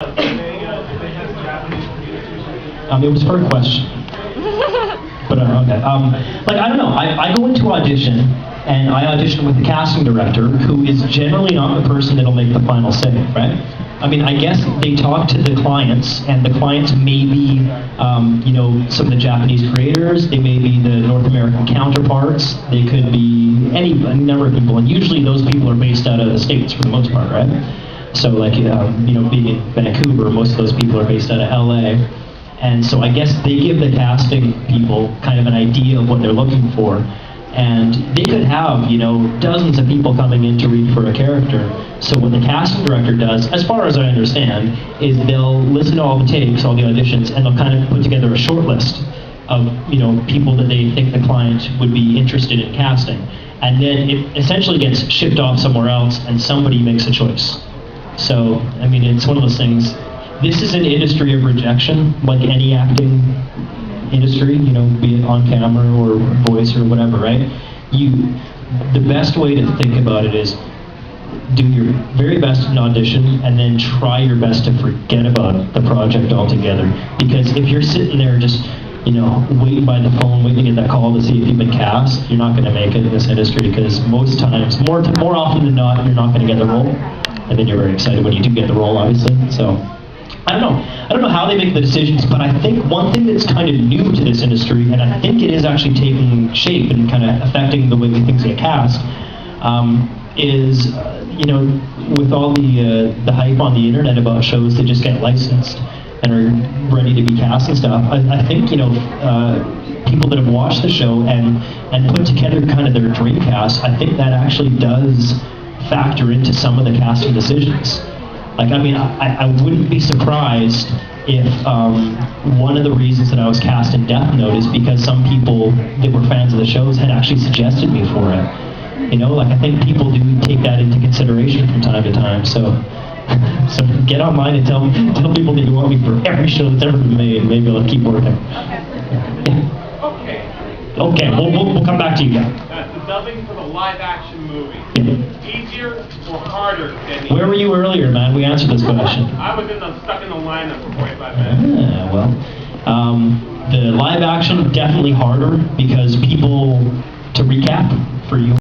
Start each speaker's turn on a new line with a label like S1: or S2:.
S1: It was her question. But okay. Like, I don't know. I go into audition, and I audition with the casting director, who is generally not the person that'll make the final say, right? I mean, I guess they talk to the clients, and the clients may be, some of the Japanese creators. They may be the North American counterparts. They could be a number of people, and usually those people are based out of the States for the most part, right? So, like, being in Vancouver, most of those people are based out of LA. And so I guess they give the casting people kind of an idea of what they're looking for. And they could have, dozens of people coming in to read for a character. So what the casting director does, as far as I understand, is they'll listen to all the tapes, all the auditions, and they'll kind of put together a short list of, people that they think the client would be interested in casting. And then it essentially gets shipped off somewhere else, and somebody makes a choice. So, I mean, it's one of those things. This is an industry of rejection, like any acting industry, be it on camera or voice or whatever, right? The best way to think about it is do your very best in audition and then try your best to forget about the project altogether. Because if you're sitting there just, waiting by the phone, waiting to get that call to see if you've been cast, you're not going to make it in this industry, because most times, more often than not, you're not going to get the role. And then you're very excited when you do get the role, obviously. So I don't know how they make the decisions, but I think one thing that's kind of new to this industry, and I think it is actually taking shape and kind of affecting the way things get cast, is with all the hype on the internet about shows that just get licensed and are ready to be cast and stuff. I think people that have watched the show and put together kind of their dream cast, I think that actually does factor into some of the casting decisions. Like, I mean, I wouldn't be surprised if one of the reasons that I was cast in Death Note is because some people that were fans of the shows had actually suggested me for it. I think people do take that into consideration from time to time. So get online and tell people that you want me for every show that's ever been made. Maybe I'll keep working. Okay, we'll come back to you guys.
S2: The dubbing for the live-action movie. Easier or harder than
S1: Where were you earlier, man? We answered this question.
S2: I was stuck in the lineup for 45 minutes.
S1: Yeah, well, the live-action definitely harder because people, to recap for you.